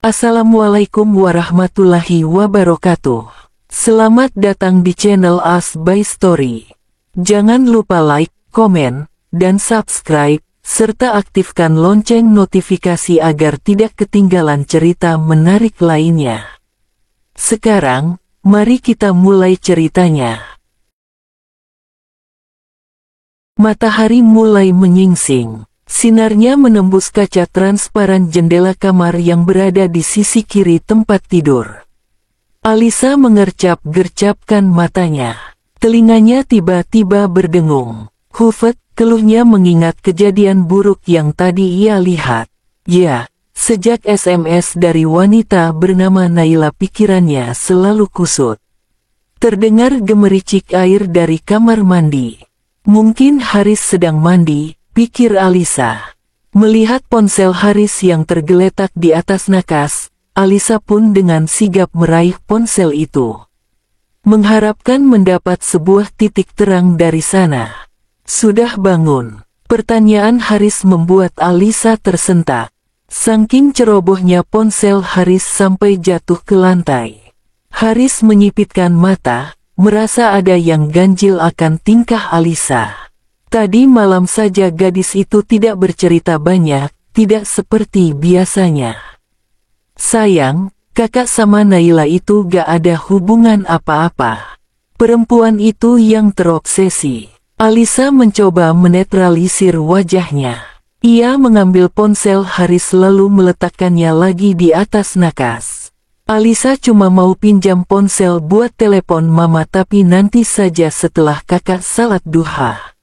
Assalamualaikum warahmatullahi wabarakatuh. Selamat datang di channel As by Story. Jangan lupa like, komen, dan subscribe, serta aktifkan lonceng notifikasi agar tidak ketinggalan cerita menarik lainnya. Sekarang, mari kita mulai ceritanya. Matahari mulai menyingsing. Sinarnya menembus kaca transparan jendela kamar yang berada di sisi kiri tempat tidur. Alisa mengercap-gercapkan matanya. Telinganya tiba-tiba berdengung. Hufet, keluhnya mengingat kejadian buruk yang tadi ia lihat. Ya, sejak SMS dari wanita bernama Naila pikirannya selalu kusut. Terdengar gemericik air dari kamar mandi. Mungkin Haris sedang mandi, pikir Alisa. Melihat ponsel Haris yang tergeletak di atas nakas, Alisa pun dengan sigap meraih ponsel itu. Mengharapkan mendapat sebuah titik terang dari sana. Sudah bangun? Pertanyaan Haris membuat Alisa tersentak. Saking cerobohnya ponsel Haris sampai jatuh ke lantai. Haris menyipitkan mata, merasa ada yang ganjil akan tingkah Alisa. Tadi malam saja gadis itu tidak bercerita banyak, tidak seperti biasanya. Sayang, kakak sama Naila itu gak ada hubungan apa-apa. Perempuan itu yang terobsesi. Alisa mencoba menetralisir wajahnya. Ia mengambil ponsel Haris lalu meletakkannya lagi di atas nakas. Alisa cuma mau pinjam ponsel buat telepon mama tapi nanti saja setelah kakak salat duha.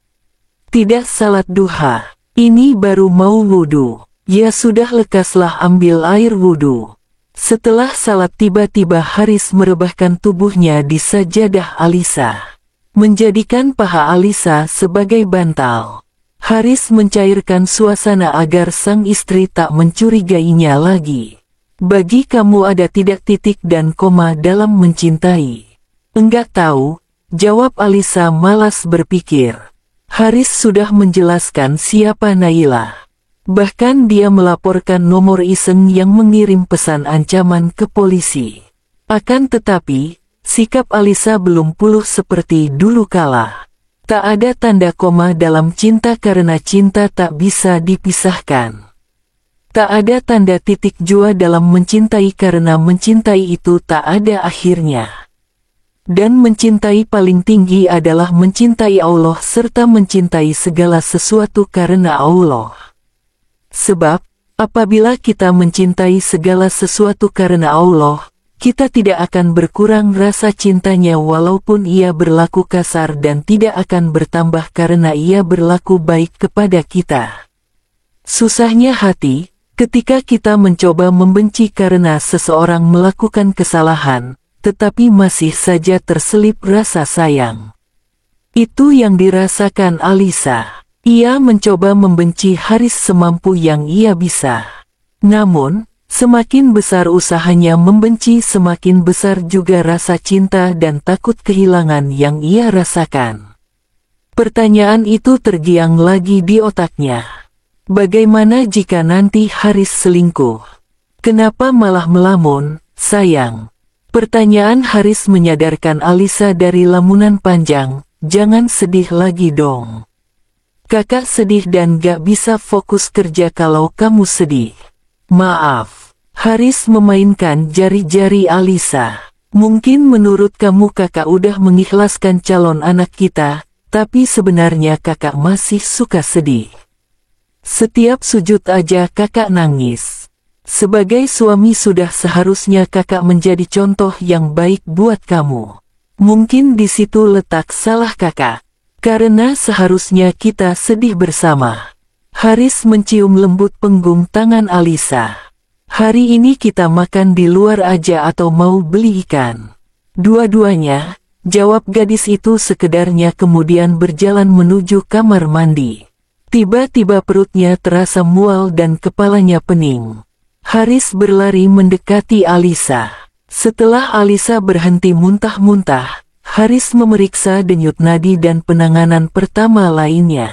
Tidak salat duha, ini baru mau wudu. Ya sudah lekaslah ambil air wudu. Setelah salat tiba-tiba Haris merebahkan tubuhnya di sajadah Alisa. Menjadikan paha Alisa sebagai bantal. Haris mencairkan suasana agar sang istri tak mencurigainya lagi. Bagi kamu ada tidak titik dan koma dalam mencintai? Enggak tahu, jawab Alisa malas berpikir. Haris sudah menjelaskan siapa Naila. Bahkan dia melaporkan nomor iseng yang mengirim pesan ancaman ke polisi. Akan tetapi, sikap Alisa belum pulih seperti dulu kala. Tak ada tanda koma dalam cinta karena cinta tak bisa dipisahkan. Tak ada tanda titik jua dalam mencintai karena mencintai itu tak ada akhirnya. Dan mencintai paling tinggi adalah mencintai Allah serta mencintai segala sesuatu karena Allah. Sebab, apabila kita mencintai segala sesuatu karena Allah, kita tidak akan berkurang rasa cintanya walaupun ia berlaku kasar dan tidak akan bertambah karena ia berlaku baik kepada kita. Susahnya hati, ketika kita mencoba membenci karena seseorang melakukan kesalahan, tetapi masih saja terselip rasa sayang. Itu yang dirasakan Alisa. Ia mencoba membenci Haris semampu yang ia bisa. Namun, semakin besar usahanya membenci semakin besar juga rasa cinta dan takut kehilangan yang ia rasakan. Pertanyaan itu tergiang lagi di otaknya. Bagaimana jika nanti Haris selingkuh? Kenapa malah melamun, sayang? Pertanyaan Haris menyadarkan Alisa dari lamunan panjang. Jangan sedih lagi dong. Kakak sedih dan gak bisa fokus kerja kalau kamu sedih. Maaf. Haris memainkan jari-jari Alisa. Mungkin menurut kamu kakak udah mengikhlaskan calon anak kita, tapi sebenarnya kakak masih suka sedih. Setiap sujud aja kakak nangis. Sebagai suami sudah seharusnya kakak menjadi contoh yang baik buat kamu. Mungkin di situ letak salah kakak. Karena seharusnya kita sedih bersama. Haris mencium lembut punggung tangan Alisa. Hari ini kita makan di luar aja atau mau beli ikan? Dua-duanya, jawab gadis itu sekedarnya kemudian berjalan menuju kamar mandi. Tiba-tiba perutnya terasa mual dan kepalanya pening. Haris berlari mendekati Alisa. Setelah Alisa berhenti muntah-muntah, Haris memeriksa denyut nadi dan penanganan pertama lainnya.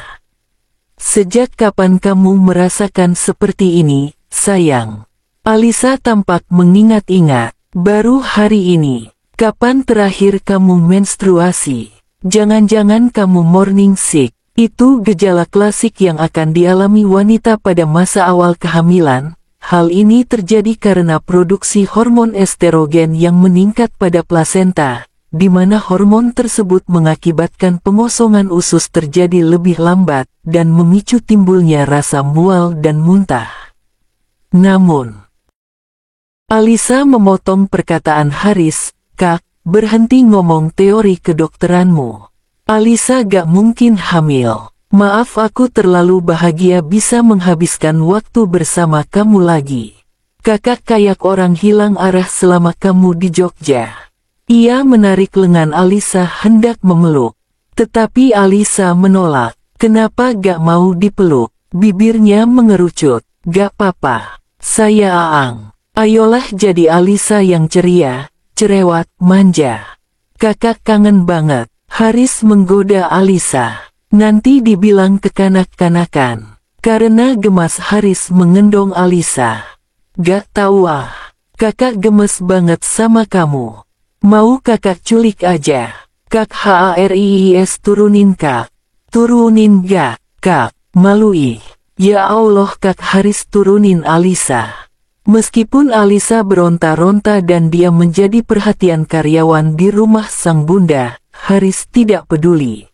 Sejak kapan kamu merasakan seperti ini, sayang? Alisa tampak mengingat-ingat. Baru hari ini. Kapan terakhir kamu menstruasi? Jangan-jangan kamu morning sick. Itu gejala klasik yang akan dialami wanita pada masa awal kehamilan. Hal ini terjadi karena produksi hormon estrogen yang meningkat pada plasenta, di mana hormon tersebut mengakibatkan pengosongan usus terjadi lebih lambat dan memicu timbulnya rasa mual dan muntah. Namun, Alisa memotong perkataan Haris, "Kak, berhenti ngomong teori kedokteranmu. Alisa gak mungkin hamil. Maaf, aku terlalu bahagia bisa menghabiskan waktu bersama kamu lagi. Kakak kayak orang hilang arah selama kamu di Jogja." Ia menarik lengan Alisa hendak memeluk. Tetapi Alisa menolak. Kenapa gak mau dipeluk? Bibirnya mengerucut. "Gak apa-apa. Saya Aang." Ayolah jadi Alisa yang ceria, cerewet, manja. "Kakak kangen banget." Haris menggoda Alisa. Nanti dibilang kekanak-kanakan. Karena gemas Haris mengendong Alisa. "Gak tahu ah. Kakak gemes banget sama kamu. Mau kakak culik aja." "Kak Haris turunin kak." "Turunin gak, kak? Malu ih." "Ya Allah Kak Haris turunin Alisa." Meskipun Alisa beronta-ronta dan dia menjadi perhatian karyawan di rumah sang bunda, Haris tidak peduli.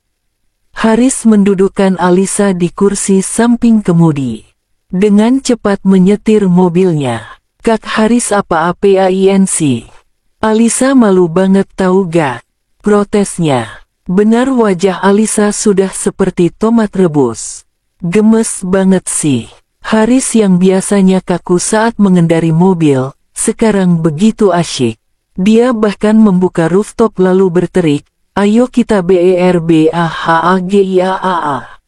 Haris mendudukkan Alisa di kursi samping kemudi. Dengan cepat menyetir mobilnya. "Kak Haris apa-apaan?" Alisa malu banget tahu gak? Protesnya. Benar wajah Alisa sudah seperti tomat rebus. "Gemes banget sih." Haris yang biasanya kaku saat mengendari mobil, sekarang begitu asyik. Dia bahkan membuka rooftop lalu berterik, "Ayo kita BERBAHAGIAAA."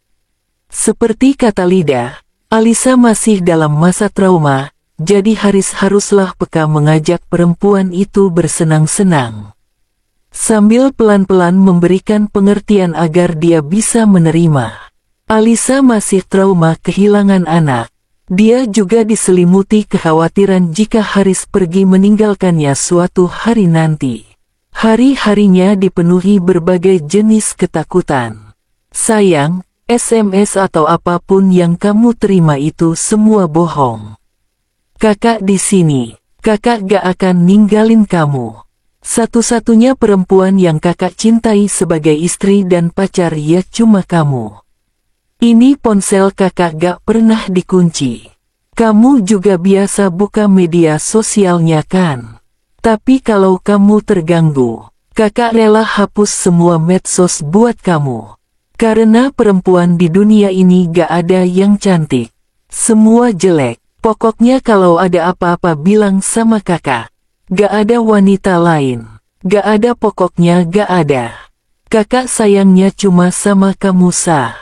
Seperti kata Lida, Alisa masih dalam masa trauma, jadi Haris haruslah peka mengajak perempuan itu bersenang-senang. Sambil pelan-pelan memberikan pengertian agar dia bisa menerima. Alisa masih trauma kehilangan anak. Dia juga diselimuti kekhawatiran jika Haris pergi meninggalkannya suatu hari nanti. Hari-harinya dipenuhi berbagai jenis ketakutan. "Sayang, SMS atau apapun yang kamu terima itu semua bohong. Kakak di sini. Kakak gak akan ninggalin kamu. Satu-satunya perempuan yang kakak cintai sebagai istri dan pacar ya cuma kamu. Ini ponsel kakak gak pernah dikunci. Kamu juga biasa buka media sosialnya kan? Tapi kalau kamu terganggu, kakak rela hapus semua medsos buat kamu. Karena perempuan di dunia ini gak ada yang cantik. Semua jelek. Pokoknya kalau ada apa-apa bilang sama kakak. Gak ada wanita lain. Gak ada, pokoknya gak ada. Kakak sayangnya cuma sama kamu sah.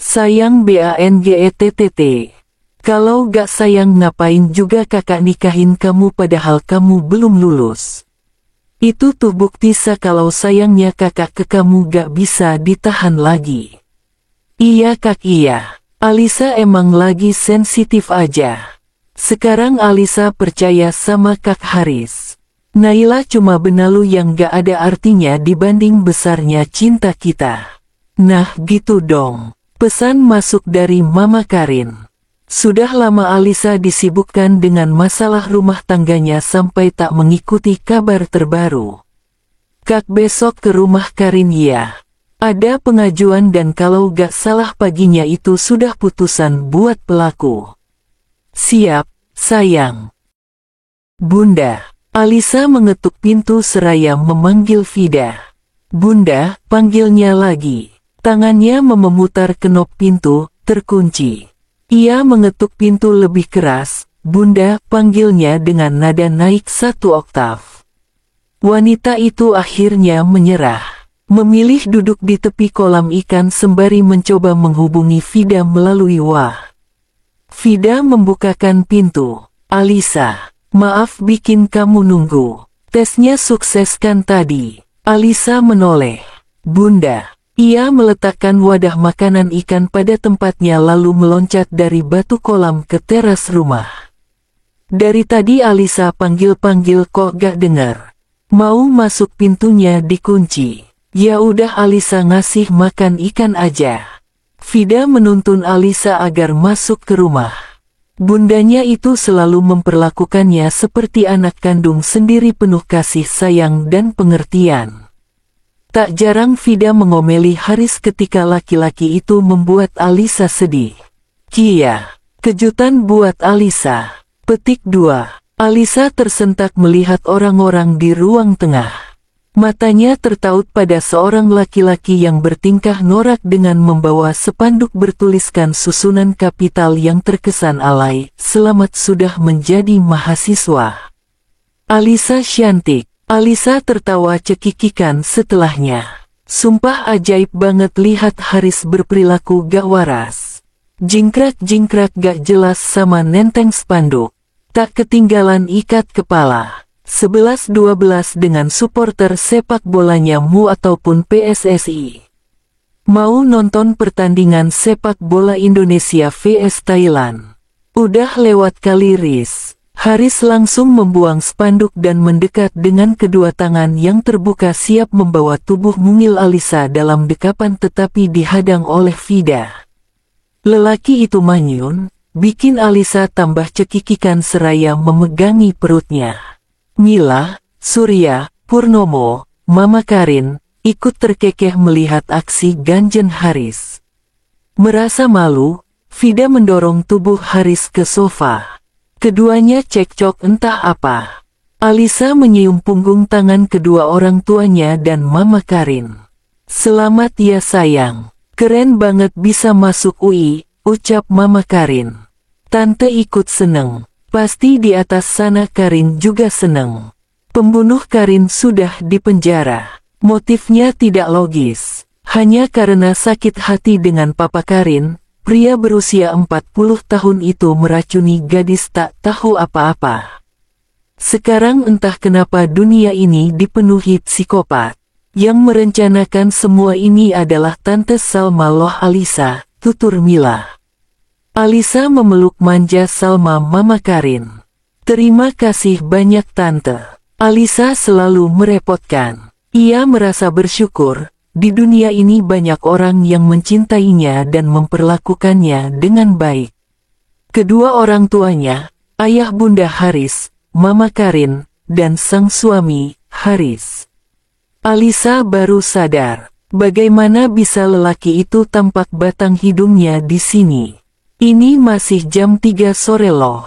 Sayang BANGETTT. Kalau gak sayang ngapain juga kakak nikahin kamu padahal kamu belum lulus. Itu tuh bukti kalau sayangnya kakak ke kamu gak bisa ditahan lagi." "Iya kak, iya. Alisa emang lagi sensitif aja." Sekarang Alisa percaya sama Kak Haris. Naila cuma benalu yang gak ada artinya dibanding besarnya cinta kita. Nah gitu dong. Pesan masuk dari Mama Karin. Sudah lama Alisa disibukkan dengan masalah rumah tangganya sampai tak mengikuti kabar terbaru. "Kak, besok ke rumah Karin ya. Ada pengajuan dan kalau gak salah paginya itu sudah putusan buat pelaku." "Siap, sayang." "Bunda." Alisa mengetuk pintu seraya memanggil Vida. "Bunda," panggilnya lagi. Tangannya memutar kenop pintu, terkunci. Ia mengetuk pintu lebih keras. "Bunda," panggilnya dengan nada naik 1 oktav. Wanita itu akhirnya menyerah. Memilih duduk di tepi kolam ikan sembari mencoba menghubungi Vida melalui WA. Vida membukakan pintu. "Alisa, maaf bikin kamu nunggu. Tesnya sukses kan tadi?" Alisa menoleh. "Bunda." Ia meletakkan wadah makanan ikan pada tempatnya lalu meloncat dari batu kolam ke teras rumah. Dari tadi Alisa panggil-panggil kok gak dengar. Mau masuk pintunya dikunci. Ya udah Alisa ngasih makan ikan aja. Vida menuntun Alisa agar masuk ke rumah. Bundanya itu selalu memperlakukannya seperti anak kandung sendiri penuh kasih sayang dan pengertian. Tak jarang Vida mengomeli Haris ketika laki-laki itu membuat Alisa sedih. Kia, kejutan buat Alisa. Petik 2. Alisa tersentak melihat orang-orang di ruang tengah. Matanya tertaut pada seorang laki-laki yang bertingkah norak dengan membawa spanduk bertuliskan susunan kapital yang terkesan alay, "Selamat sudah menjadi mahasiswa." Alisa cantik. Alisa tertawa cekikikan setelahnya. Sumpah ajaib banget lihat Haris berperilaku gak waras. Jingkrak-jingkrak gak jelas sama nenteng spanduk. Tak ketinggalan ikat kepala. 11-12 dengan supporter sepak bolanya MU ataupun PSSI. Mau nonton pertandingan sepak bola Indonesia vs Thailand? Udah lewat kali Riz. Haris langsung membuang spanduk dan mendekat dengan kedua tangan yang terbuka siap membawa tubuh mungil Alisa dalam dekapan tetapi dihadang oleh Vida. Lelaki itu manyun, bikin Alisa tambah cekikikan seraya memegangi perutnya. Mila, Surya, Purnomo, Mama Karin, ikut terkekeh melihat aksi ganjen Haris. Merasa malu, Vida mendorong tubuh Haris ke sofa. Keduanya cekcok entah apa. Alisa menyium punggung tangan kedua orang tuanya dan Mama Karin. "Selamat ya sayang. Keren banget bisa masuk UI, ucap Mama Karin. Tante ikut seneng. Pasti di atas sana Karin juga seneng. Pembunuh Karin sudah dipenjara. Motifnya tidak logis. Hanya karena sakit hati dengan Papa Karin, pria berusia 40 tahun itu meracuni gadis tak tahu apa-apa. Sekarang entah kenapa dunia ini dipenuhi psikopat. Yang merencanakan semua ini adalah Tante Salma loh Alisa, tutur Mila. Alisa memeluk manja Salma Mama Karin. Terima kasih banyak Tante. Alisa selalu merepotkan. Ia merasa bersyukur, di dunia ini banyak orang yang mencintainya dan memperlakukannya dengan baik. Kedua orang tuanya, ayah bunda Haris, Mama Karin, dan sang suami, Haris. Alisa baru sadar, bagaimana bisa lelaki itu tampak batang hidungnya di sini. Ini masih jam 3 sore loh.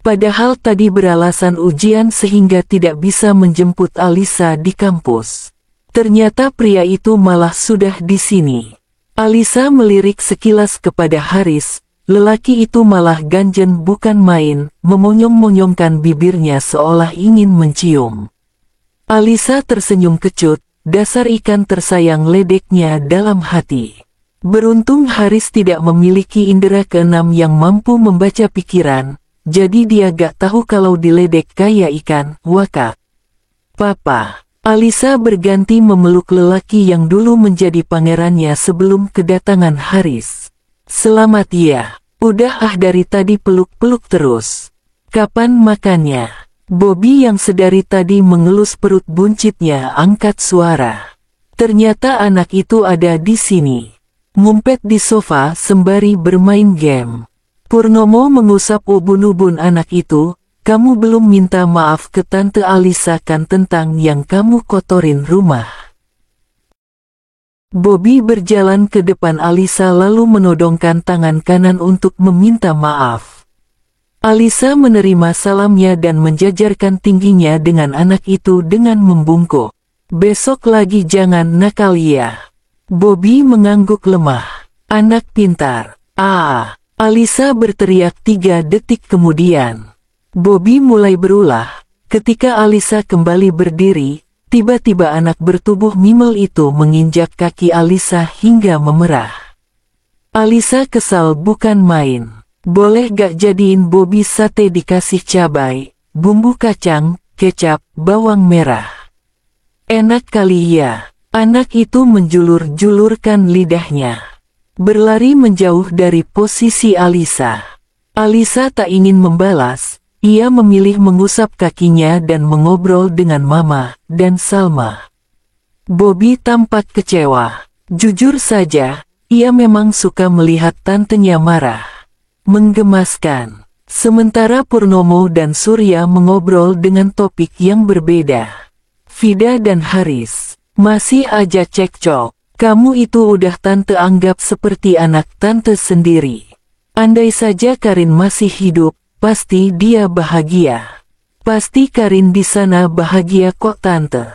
Padahal tadi beralasan ujian sehingga tidak bisa menjemput Alisa di kampus. Ternyata pria itu malah sudah di sini. Alisa melirik sekilas kepada Haris, lelaki itu malah ganjen bukan main, memonyong-monyongkan bibirnya seolah ingin mencium. Alisa tersenyum kecut, dasar ikan tersayang ledeknya dalam hati. Beruntung Haris tidak memiliki indera keenam yang mampu membaca pikiran, jadi dia gak tahu kalau diledek kayak ikan, wakak. Papa, Alisa berganti memeluk lelaki yang dulu menjadi pangerannya sebelum kedatangan Haris. Selamat ya, udah dari tadi peluk-peluk terus. Kapan makannya? Bobby yang sedari tadi mengelus perut buncitnya angkat suara. Ternyata anak itu ada di sini. Ngumpet di sofa sembari bermain game. Purnomo mengusap ubun-ubun anak itu. Kamu belum minta maaf ke Tante Alisa kan tentang yang kamu kotorin rumah. Bobby berjalan ke depan Alisa lalu menodongkan tangan kanan untuk meminta maaf. Alisa menerima salamnya dan menjajarkan tingginya dengan anak itu dengan membungkuk. Besok lagi jangan nakal ya. Bobby mengangguk lemah. Anak pintar. Alisa berteriak 3 detik kemudian. Bobby mulai berulah. Ketika Alisa kembali berdiri, tiba-tiba anak bertubuh mimel itu menginjak kaki Alisa hingga memerah. Alisa kesal bukan main. Boleh gak jadiin Bobby sate dikasih cabai, bumbu kacang, kecap, bawang merah? Enak kali ya. Anak itu menjulur-julurkan lidahnya. Berlari menjauh dari posisi Alisa. Alisa tak ingin membalas, ia memilih mengusap kakinya dan mengobrol dengan Mama dan Salma. Bobby tampak kecewa. Jujur saja, ia memang suka melihat tantenya marah. Menggemaskan. Sementara Purnomo dan Surya mengobrol dengan topik yang berbeda. Vida dan Haris, masih aja cekcok. Kamu itu udah tante anggap seperti anak tante sendiri. Andai saja Karin masih hidup, pasti dia bahagia. Pasti Karin di sana bahagia kok tante.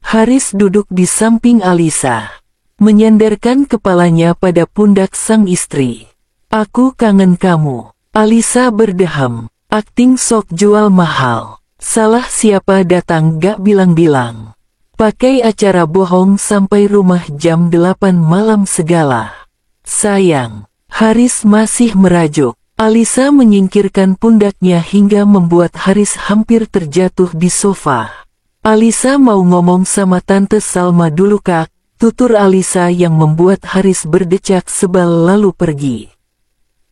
Haris duduk di samping Alisa, menyandarkan kepalanya pada pundak sang istri. Aku kangen kamu. Alisa berdeham, akting sok jual mahal. Salah siapa datang gak bilang-bilang. Pakai acara bohong sampai rumah jam 8 malam segala. Sayang, Haris masih merajuk. Alisa menyingkirkan pundaknya hingga membuat Haris hampir terjatuh di sofa. Alisa mau ngomong sama Tante Salma dulu kak, tutur Alisa yang membuat Haris berdecak sebal lalu pergi.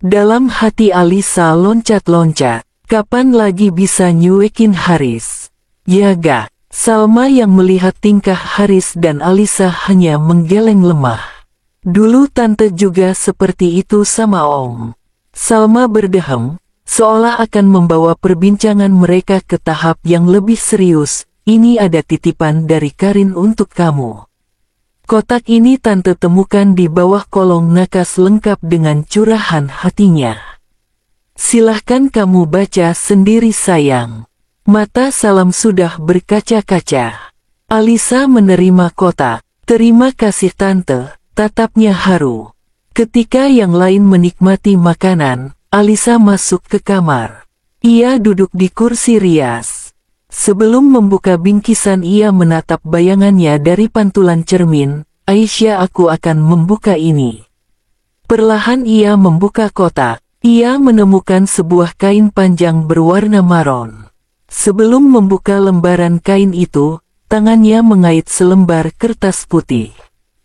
Dalam hati Alisa loncat-loncat, kapan lagi bisa nyuekin Haris? Ya gak? Salma yang melihat tingkah Haris dan Alisa hanya menggeleng lemah. Dulu tante juga seperti itu sama Om. Salma berdeham, seolah akan membawa perbincangan mereka ke tahap yang lebih serius. Ini ada titipan dari Karin untuk kamu. Kotak ini tante temukan di bawah kolong nakas lengkap dengan curahan hatinya. Silahkan kamu baca sendiri sayang. Mata Salam sudah berkaca-kaca. Alisa menerima kotak. Terima kasih tante, tatapnya haru. Ketika yang lain menikmati makanan, Alisa masuk ke kamar. Ia duduk di kursi rias. Sebelum membuka bingkisan ia menatap bayangannya dari pantulan cermin. Aisyah, aku akan membuka ini. Perlahan ia membuka kotak. Ia menemukan sebuah kain panjang berwarna maron. Sebelum membuka lembaran kain itu, tangannya mengait selembar kertas putih.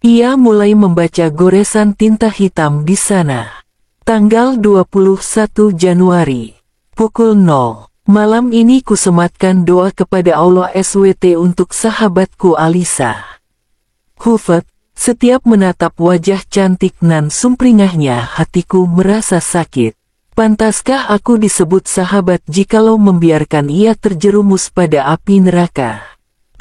Ia mulai membaca goresan tinta hitam di sana. Tanggal 21 Januari, pukul 0. Malam ini kusematkan doa kepada Allah SWT untuk sahabatku Alisa. Hufat, setiap menatap wajah cantik nan sumpringahnya hatiku merasa sakit. Pantaskah aku disebut sahabat jikalau membiarkan ia terjerumus pada api neraka?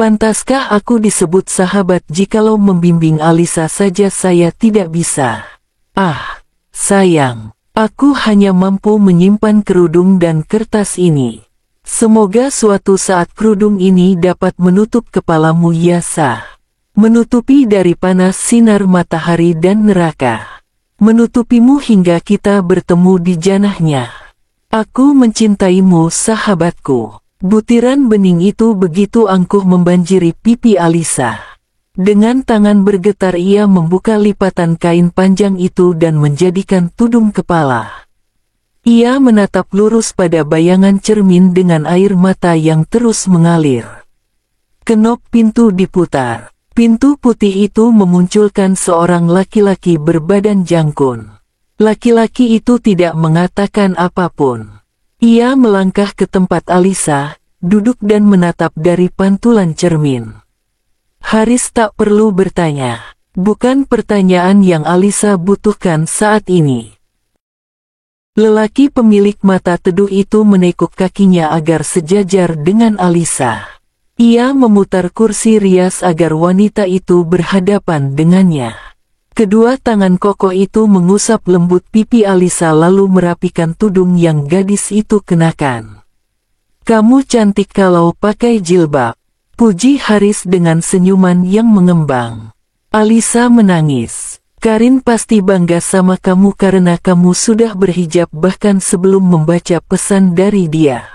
Pantaskah aku disebut sahabat jikalau membimbing Alisa saja saya tidak bisa? Ah, sayang. Aku hanya mampu menyimpan kerudung dan kertas ini. Semoga suatu saat kerudung ini dapat menutup kepalamu ya sah. Menutupi dari panas sinar matahari dan neraka. Menutupimu hingga kita bertemu di janahnya. Aku mencintaimu sahabatku. Butiran bening itu begitu angkuh membanjiri pipi Alisa. Dengan tangan bergetar ia membuka lipatan kain panjang itu dan menjadikan tudung kepala. Ia menatap lurus pada bayangan cermin dengan air mata yang terus mengalir. Kenop pintu diputar. Pintu putih itu memunculkan seorang laki-laki berbadan jangkung. Laki-laki itu tidak mengatakan apapun. Ia melangkah ke tempat Alisa, duduk dan menatap dari pantulan cermin. Haris tak perlu bertanya. Bukan pertanyaan yang Alisa butuhkan saat ini. Lelaki pemilik mata teduh itu menekuk kakinya agar sejajar dengan Alisa. Ia memutar kursi rias agar wanita itu berhadapan dengannya. Kedua tangan kokoh itu mengusap lembut pipi Alisa lalu merapikan tudung yang gadis itu kenakan. Kamu cantik kalau pakai jilbab. Puji Haris dengan senyuman yang mengembang. Alisa menangis. Karin pasti bangga sama kamu karena kamu sudah berhijab bahkan sebelum membaca pesan dari dia.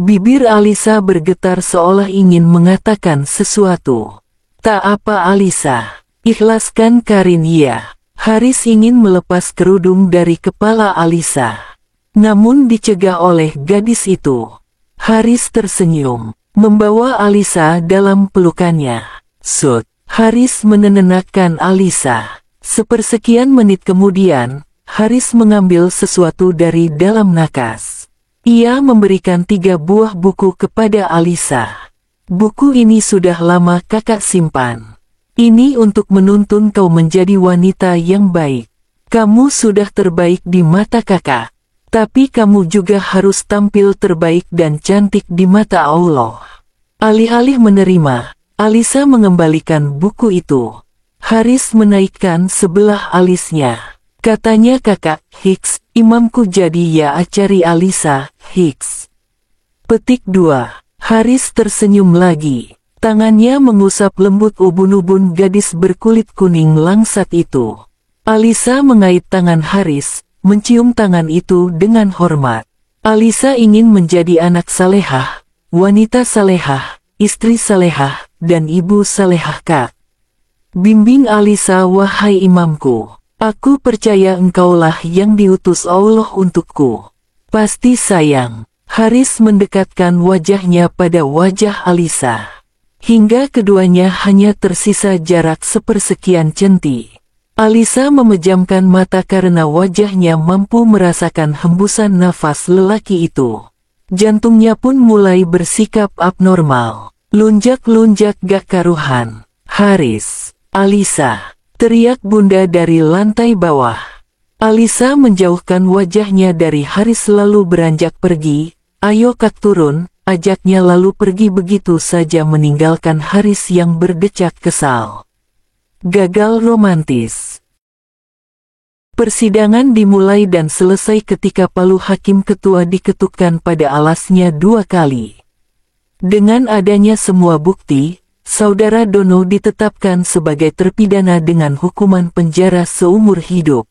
Bibir Alisa bergetar seolah ingin mengatakan sesuatu. Tak apa Alisa, ikhlaskan Karin ya. Haris ingin melepas kerudung dari kepala Alisa. Namun dicegah oleh gadis itu. Haris tersenyum. Membawa Alisa dalam pelukannya. Sud. Haris menenangkan Alisa. Sepersekian menit kemudian, Haris mengambil sesuatu dari dalam nakas. Ia memberikan 3 buah buku kepada Alisa. Buku ini sudah lama kakak simpan. Ini untuk menuntun kau menjadi wanita yang baik. Kamu sudah terbaik di mata kakak. Tapi kamu juga harus tampil terbaik dan cantik di mata Allah. Alih-alih menerima, Alisa mengembalikan buku itu. Haris menaikkan sebelah alisnya. Katanya kakak, Hicks, imamku jadi ya acari Alisa, Hicks. Petik 2. Haris tersenyum lagi. Tangannya mengusap lembut ubun-ubun gadis berkulit kuning langsat itu. Alisa mengait tangan Haris, mencium tangan itu dengan hormat. Alisa ingin menjadi anak salehah, wanita salehah, istri salehah, dan ibu salehah kak. Bimbing Alisa wahai imamku. Aku percaya engkaulah yang diutus Allah untukku. Pasti sayang. Haris mendekatkan wajahnya pada wajah Alisa. Hingga keduanya hanya tersisa jarak sepersekian centi. Alisa memejamkan mata karena wajahnya mampu merasakan hembusan nafas lelaki itu. Jantungnya pun mulai bersikap abnormal. Lunjak-lunjak gak karuhan. Haris, Alisa, teriak bunda dari lantai bawah. Alisa menjauhkan wajahnya dari Haris lalu beranjak pergi. Ayo kak turun, ajaknya lalu pergi begitu saja meninggalkan Haris yang berdecak kesal. Gagal romantis. Persidangan dimulai dan selesai ketika palu hakim ketua diketukkan pada alasnya 2 kali. Dengan adanya semua bukti, Saudara Dono ditetapkan sebagai terpidana dengan hukuman penjara seumur hidup.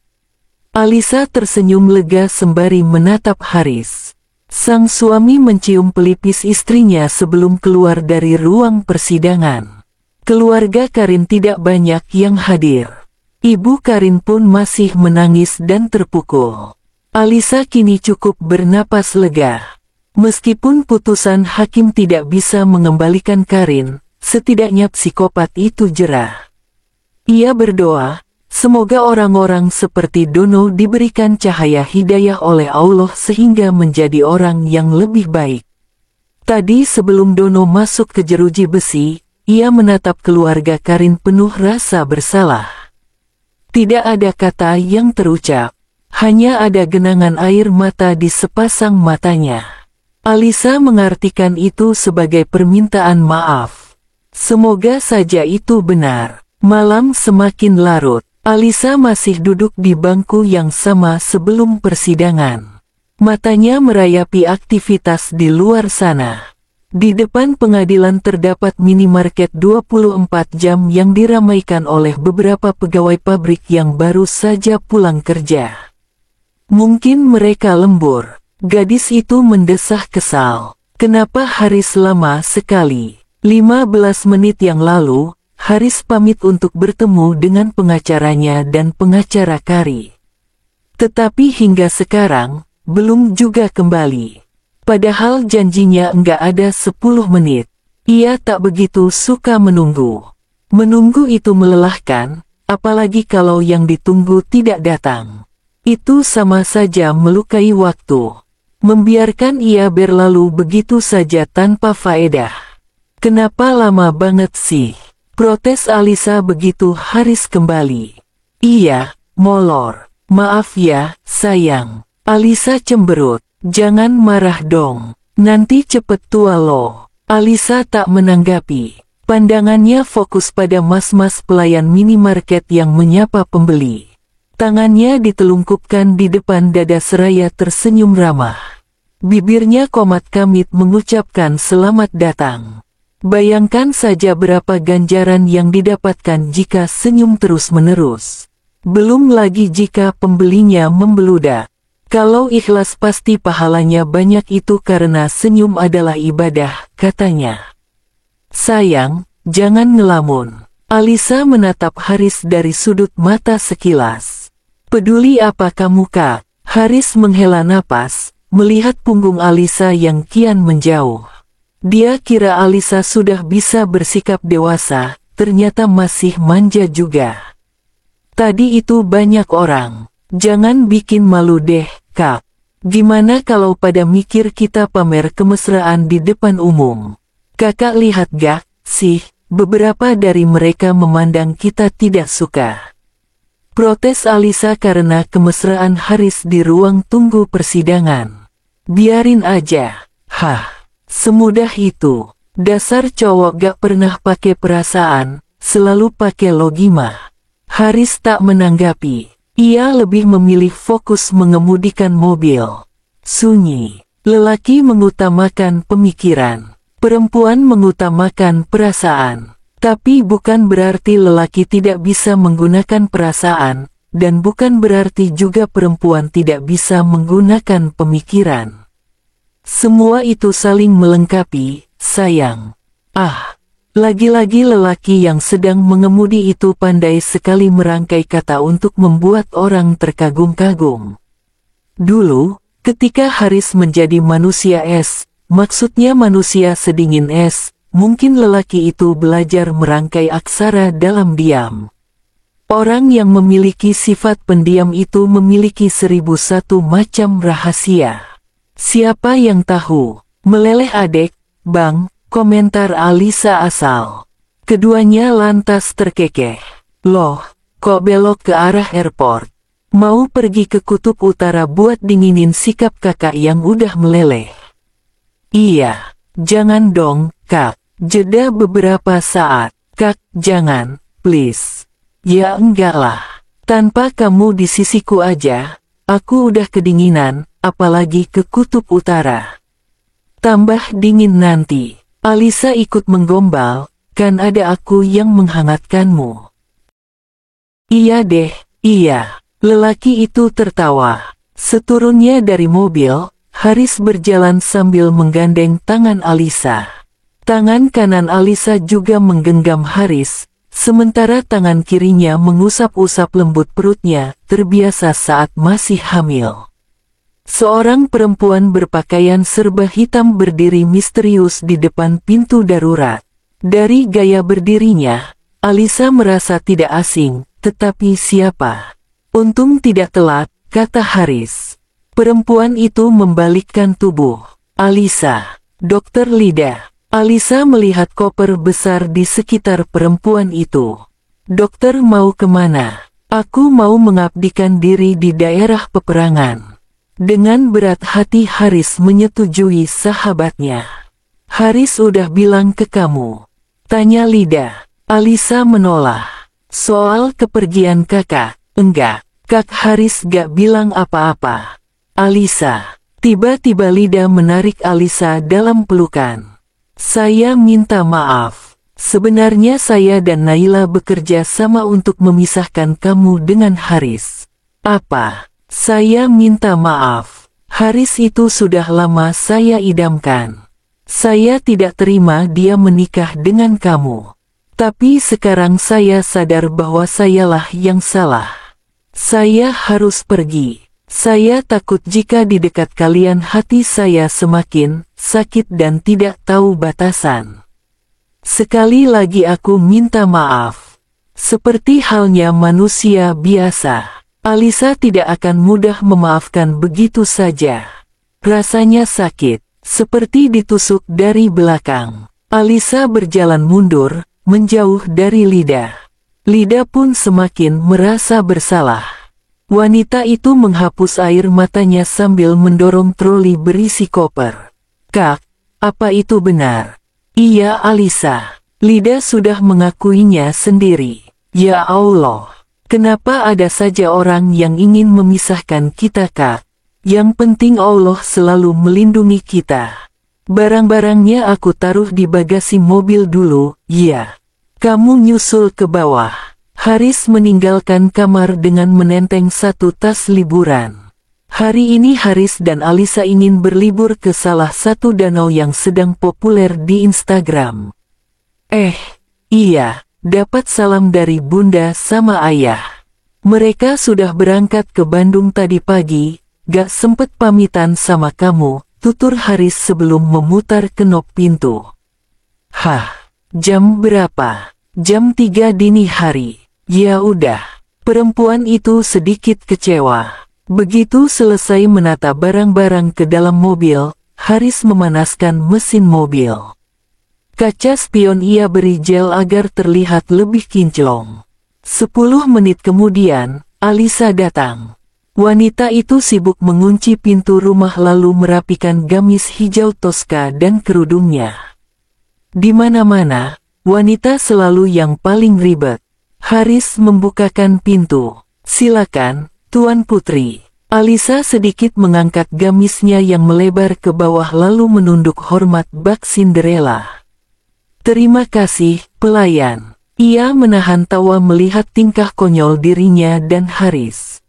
Alisa tersenyum lega sembari menatap Haris. Sang suami mencium pelipis istrinya sebelum keluar dari ruang persidangan. Keluarga Karin tidak banyak yang hadir. Ibu Karin pun masih menangis dan terpukul. Alisa kini cukup bernapas lega. Meskipun putusan hakim tidak bisa mengembalikan Karin, setidaknya psikopat itu jera. Ia berdoa, semoga orang-orang seperti Dono diberikan cahaya hidayah oleh Allah sehingga menjadi orang yang lebih baik. Tadi sebelum Dono masuk ke jeruji besi, ia menatap keluarga Karin penuh rasa bersalah. Tidak ada kata yang terucap, hanya ada genangan air mata di sepasang matanya. Alisa mengartikan itu sebagai permintaan maaf. Semoga saja itu benar. Malam semakin larut. Alisa masih duduk di bangku yang sama sebelum persidangan. Matanya merayapi aktivitas di luar sana. Di depan pengadilan terdapat minimarket 24 jam yang diramaikan oleh beberapa pegawai pabrik yang baru saja pulang kerja. Mungkin mereka lembur. Gadis itu mendesah kesal. Kenapa Haris lama sekali? 15 menit yang lalu, Haris pamit untuk bertemu dengan pengacaranya dan pengacara Kari. Tetapi hingga sekarang, belum juga kembali. Padahal janjinya enggak ada 10 menit. Ia tak begitu suka menunggu. Menunggu itu melelahkan, apalagi kalau yang ditunggu tidak datang. Itu sama saja melukai waktu. Membiarkan ia berlalu begitu saja tanpa faedah. Kenapa lama banget sih? Protes Alisa begitu Haris kembali. Iya, molor. Maaf ya, sayang. Alisa cemberut. Jangan marah dong. Nanti cepet tua loh. Alisa tak menanggapi. Pandangannya fokus pada mas-mas pelayan minimarket yang menyapa pembeli. Tangannya ditelungkupkan di depan dada seraya tersenyum ramah. Bibirnya komat kamit mengucapkan selamat datang. Bayangkan saja berapa ganjaran yang didapatkan jika senyum terus-menerus. Belum lagi jika pembelinya membeludak. Kalau ikhlas pasti pahalanya banyak itu karena senyum adalah ibadah, katanya. Sayang, jangan ngelamun. Alisa menatap Haris dari sudut mata sekilas. Peduli apa kamu kak? Haris menghela napas, melihat punggung Alisa yang kian menjauh. Dia kira Alisa sudah bisa bersikap dewasa, ternyata masih manja juga. Tadi itu banyak orang. Jangan bikin malu deh, kak. Gimana kalau pada mikir kita pamer kemesraan di depan umum? Kakak lihat gak sih, beberapa dari mereka memandang kita tidak suka. Protes Alisa karena kemesraan Haris di ruang tunggu persidangan. Biarin aja. Hah, semudah itu. Dasar cowok gak pernah pakai perasaan, selalu pakai logika. Haris tak menanggapi. Ia lebih memilih fokus mengemudikan mobil. Sunyi. Lelaki mengutamakan pemikiran. Perempuan mengutamakan perasaan. Tapi bukan berarti lelaki tidak bisa menggunakan perasaan, dan bukan berarti juga perempuan tidak bisa menggunakan pemikiran. Semua itu saling melengkapi. Sayang. Lagi-lagi lelaki yang sedang mengemudi itu pandai sekali merangkai kata untuk membuat orang terkagum-kagum. Dulu, ketika Haris menjadi manusia es, maksudnya manusia sedingin es, mungkin lelaki itu belajar merangkai aksara dalam diam. Orang yang memiliki sifat pendiam itu memiliki 1001 macam rahasia. Siapa yang tahu? Meleleh adek. Bang, komentar Alisa asal. Keduanya lantas terkekeh. Loh, kok belok ke arah airport? Mau pergi ke kutub utara buat dinginin sikap kakak yang udah meleleh? Iya, jangan dong, kak. Jeda beberapa saat. Kak, jangan, please. Ya enggak lah. Tanpa kamu di sisiku aja, aku udah kedinginan, apalagi ke kutub utara. Tambah dingin nanti. Alisa ikut menggombal, kan ada aku yang menghangatkanmu. Iya deh, iya. Lelaki itu tertawa. Seturunnya dari mobil, Haris berjalan sambil menggandeng tangan Alisa. Tangan kanan Alisa juga menggenggam Haris, sementara tangan kirinya mengusap-usap lembut perutnya, terbiasa saat masih hamil. Seorang perempuan berpakaian serba hitam berdiri misterius di depan pintu darurat. Dari gaya berdirinya, Alisa merasa tidak asing, tetapi siapa? Untung tidak telat, kata Haris. Perempuan itu membalikkan tubuh. Alisa, Dokter Lida. Alisa melihat koper besar di sekitar perempuan itu. Dokter mau kemana? Aku mau mengabdikan diri di daerah peperangan. Dengan berat hati Haris menyetujui sahabatnya. Haris udah bilang ke kamu? Tanya Lida. Alisa menolak. Soal kepergian kakak, enggak. Kak Haris gak bilang apa-apa. Alisa. Tiba-tiba Lida menarik Alisa dalam pelukan. Saya minta maaf. Sebenarnya saya dan Naila bekerja sama untuk memisahkan kamu dengan Haris. Apa? Saya minta maaf. Haris itu sudah lama saya idamkan. Saya tidak terima dia menikah dengan kamu. Tapi sekarang saya sadar bahwa sayalah yang salah. Saya harus pergi. Saya takut jika di dekat kalian hati saya semakin sakit dan tidak tahu batasan. Sekali lagi aku minta maaf. Seperti halnya manusia biasa. Alisa tidak akan mudah memaafkan begitu saja. Rasanya sakit, seperti ditusuk dari belakang. Alisa berjalan mundur, menjauh dari Lida. Lida pun semakin merasa bersalah. Wanita itu menghapus air matanya sambil mendorong troli berisi koper. Kak, apa itu benar? Iya Alisa. Lida sudah mengakuinya sendiri. Ya Allah. Kenapa ada saja orang yang ingin memisahkan kita kak? Yang penting Allah selalu melindungi kita. Barang-barangnya aku taruh di bagasi mobil dulu, ya. Kamu nyusul ke bawah. Haris meninggalkan kamar dengan menenteng satu tas liburan. Hari ini Haris dan Alisa ingin berlibur ke salah satu danau yang sedang populer di Instagram. Iya. Dapat salam dari bunda sama ayah. Mereka sudah berangkat ke Bandung tadi pagi, gak sempet pamitan sama kamu, tutur Haris sebelum memutar kenop pintu. Hah, jam berapa? Jam 3 dini hari. Ya udah. Perempuan itu sedikit kecewa. Begitu selesai menata barang-barang ke dalam mobil, Haris memanaskan mesin mobil. Kaca spion ia beri gel agar terlihat lebih kinclong. 10 menit kemudian, Alisa datang. Wanita itu sibuk mengunci pintu rumah lalu merapikan gamis hijau Tosca dan kerudungnya. Di mana-mana, wanita selalu yang paling ribet. Haris membukakan pintu. "Silakan, Tuan Putri." Alisa sedikit mengangkat gamisnya yang melebar ke bawah lalu menunduk hormat bak Cinderella. "Terima kasih, pelayan." Ia menahan tawa melihat tingkah konyol dirinya dan Haris.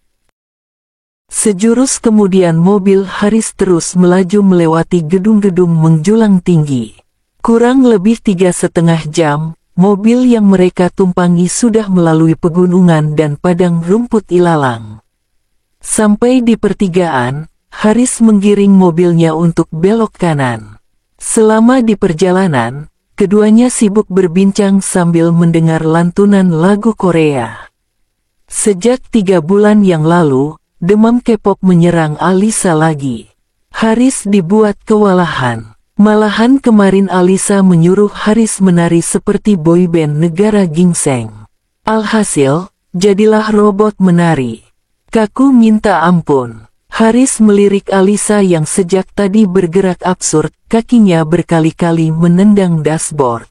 Sejurus kemudian mobil Haris terus melaju melewati gedung-gedung menjulang tinggi. Kurang lebih 3,5 jam, mobil yang mereka tumpangi sudah melalui pegunungan dan padang rumput ilalang. Sampai di pertigaan, Haris menggiring mobilnya untuk belok kanan. Selama di perjalanan, keduanya sibuk berbincang sambil mendengar lantunan lagu Korea. Sejak 3 bulan yang lalu, demam K-pop menyerang Alisa lagi. Haris dibuat kewalahan. Malahan kemarin Alisa menyuruh Haris menari seperti boyband negara gingseng. Alhasil, jadilah robot menari. "Kaku minta ampun." Haris melirik Alisa yang sejak tadi bergerak absurd, kakinya berkali-kali menendang dashboard.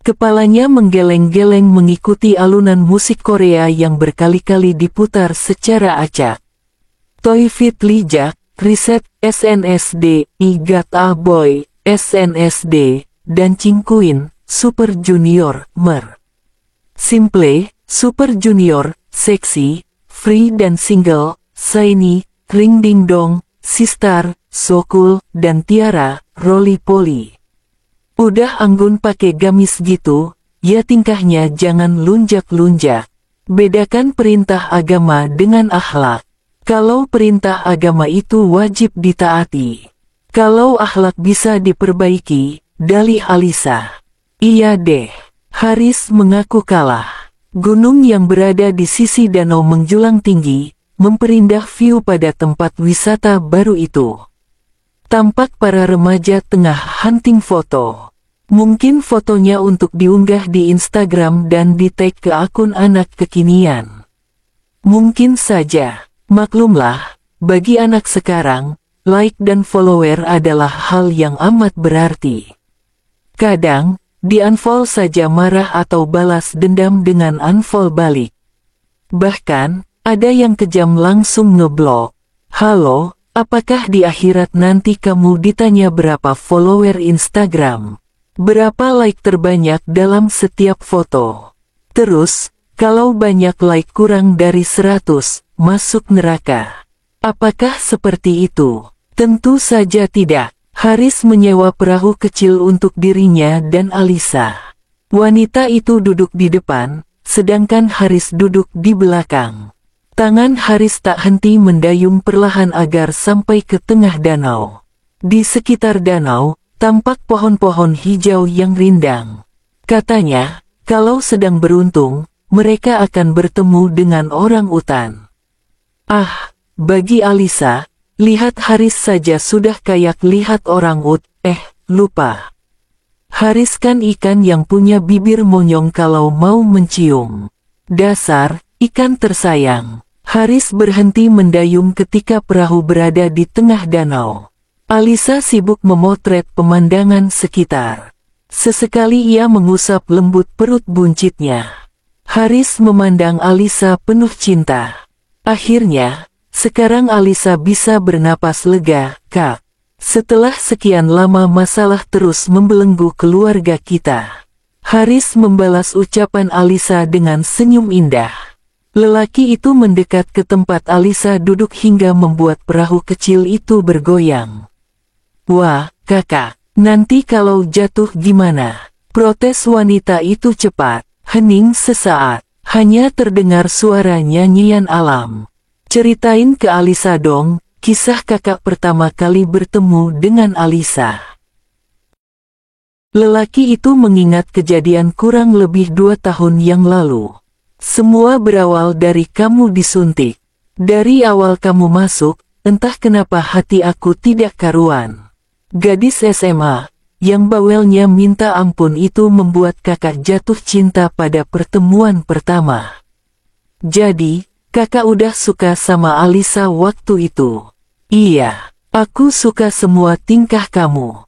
Kepalanya menggeleng-geleng mengikuti alunan musik Korea yang berkali-kali diputar secara acak. "Toy Fit Lijak, Reset, SNSD, I Got A Boy, SNSD, dan Cingkuin, Super Junior, Mer. Simple, Super Junior, Sexy, Free dan Single, Shiny, Ring Ding Dong, Sistar, So Cool, dan Tiara, Roly Poly." "Udah anggun pakai gamis gitu, ya tingkahnya jangan lunjak-lunjak. Bedakan perintah agama dengan akhlak. Kalau perintah agama itu wajib ditaati. Kalau akhlak bisa diperbaiki," dalih Alisa. "Iya deh." Haris mengaku kalah. Gunung yang berada di sisi danau menjulang tinggi, memperindah view pada tempat wisata baru itu. Tampak para remaja tengah hunting foto. Mungkin fotonya untuk diunggah di Instagram dan di-tag ke akun anak kekinian. Mungkin saja, maklumlah, bagi anak sekarang, like dan follower adalah hal yang amat berarti. Kadang, di-unfollow saja marah atau balas dendam dengan unfollow balik. Bahkan, ada yang kejam langsung ngeblok. "Halo, apakah di akhirat nanti kamu ditanya berapa follower Instagram? Berapa like terbanyak dalam setiap foto? Terus, kalau banyak like kurang dari 100, masuk neraka?" Apakah seperti itu? Tentu saja tidak. Haris menyewa perahu kecil untuk dirinya dan Alisa. Wanita itu duduk di depan, sedangkan Haris duduk di belakang. Tangan Haris tak henti mendayung perlahan agar sampai ke tengah danau. Di sekitar danau, tampak pohon-pohon hijau yang rindang. Katanya, kalau sedang beruntung, mereka akan bertemu dengan orang utan. Bagi Alisa, lihat Haris saja sudah kayak lihat orang lupa. Haris kan ikan yang punya bibir monyong kalau mau mencium. Dasar, ikan tersayang. Haris berhenti mendayung ketika perahu berada di tengah danau. Alisa sibuk memotret pemandangan sekitar. Sesekali ia mengusap lembut perut buncitnya. Haris memandang Alisa penuh cinta. Akhirnya, sekarang Alisa bisa bernapas lega, "Kak. Setelah sekian lama masalah terus membelenggu keluarga kita." Haris membalas ucapan Alisa dengan senyum indah. Lelaki itu mendekat ke tempat Alisa duduk hingga membuat perahu kecil itu bergoyang. "Wah, kakak, nanti kalau jatuh gimana?" protes wanita itu cepat. Hening sesaat, hanya terdengar suara nyanyian alam. "Ceritain ke Alisa dong, kisah kakak pertama kali bertemu dengan Alisa." Lelaki itu mengingat kejadian kurang lebih 2 tahun yang lalu. "Semua berawal dari kamu disuntik. Dari awal kamu masuk, entah kenapa hati aku tidak karuan. Gadis SMA, yang bawelnya minta ampun itu membuat kakak jatuh cinta pada pertemuan pertama. Jadi, kakak udah suka sama Alisa waktu itu. Iya, aku suka semua tingkah kamu.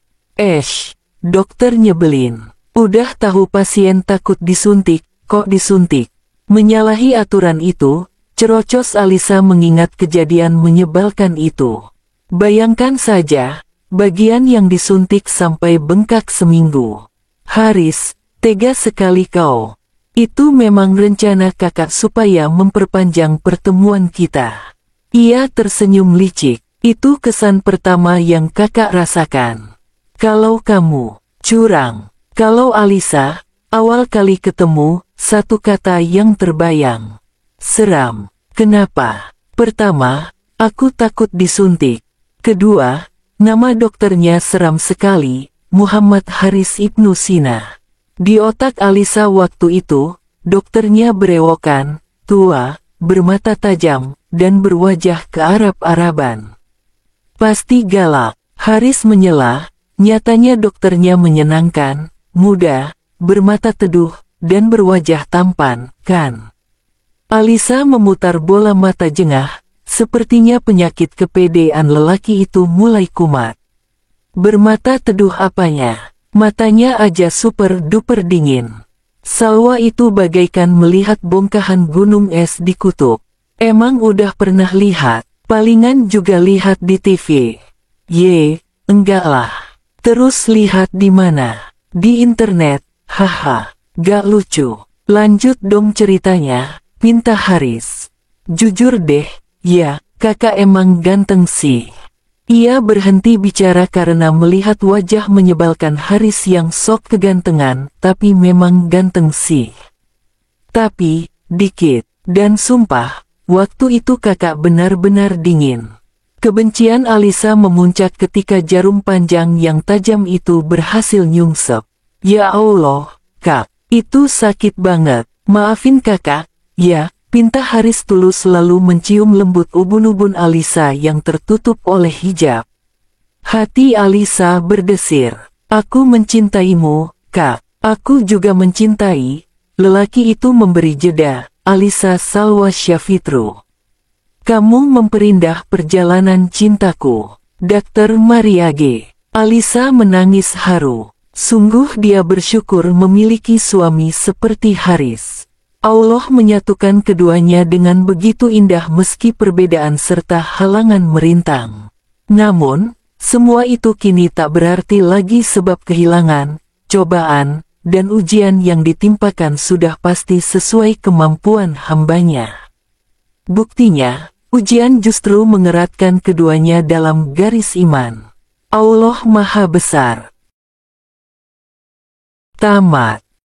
Dokter nyebelin. Udah tahu pasien takut disuntik, kok disuntik. Menyalahi aturan itu, cerocos Alisa mengingat kejadian menyebalkan itu. Bayangkan saja, bagian yang disuntik sampai bengkak seminggu. Haris, tega sekali kau. Itu memang rencana kakak supaya memperpanjang pertemuan kita. Ia tersenyum licik. Itu kesan pertama yang kakak rasakan. Kalau kamu curang. Kalau Alisa, awal kali ketemu, satu kata yang terbayang. Seram. Kenapa? Pertama, aku takut disuntik. Kedua, nama dokternya seram sekali, Muhammad Haris Ibnu Sina. Di otak Alisa waktu itu, dokternya berewokan, tua, bermata tajam, dan berwajah kearab-araban. Pasti galak. Haris menyela, nyatanya dokternya menyenangkan, muda, bermata teduh, dan berwajah tampan, kan? Alisa memutar bola mata jengah, sepertinya penyakit kepedean lelaki itu mulai kumat. Bermata teduh apanya? Matanya aja super duper dingin. Salwa itu bagaikan melihat bongkahan gunung es di kutub. Emang udah pernah lihat? Palingan juga lihat di TV. Enggak lah. Terus lihat di mana? Di internet. Haha, gak lucu. Lanjut dong ceritanya, pinta Haris. Jujur deh, ya, kakak emang ganteng sih. Ia berhenti bicara karena melihat wajah menyebalkan Haris yang sok kegantengan, tapi memang ganteng sih. Tapi, dikit, dan sumpah, waktu itu kakak benar-benar dingin. Kebencian Alisa memuncak ketika jarum panjang yang tajam itu berhasil nyungsep. Ya Allah, Kak, itu sakit banget. Maafin kakak, ya, pinta Haris tulus lalu mencium lembut ubun-ubun Alisa yang tertutup oleh hijab. Hati Alisa berdesir. Aku mencintaimu, Kak. Aku juga mencintai. Lelaki itu memberi jeda. Alisa Salwa Syafitru. Kamu memperindah perjalanan cintaku. Dr. Maria G. Alisa menangis haru. Sungguh dia bersyukur memiliki suami seperti Haris. Allah menyatukan keduanya dengan begitu indah meski perbedaan serta halangan merintang. Namun, semua itu kini tak berarti lagi sebab kehilangan, cobaan, dan ujian yang ditimpakan sudah pasti sesuai kemampuan hambanya. Buktinya, ujian justru mengeratkan keduanya dalam garis iman. Allah Maha Besar. Tamat.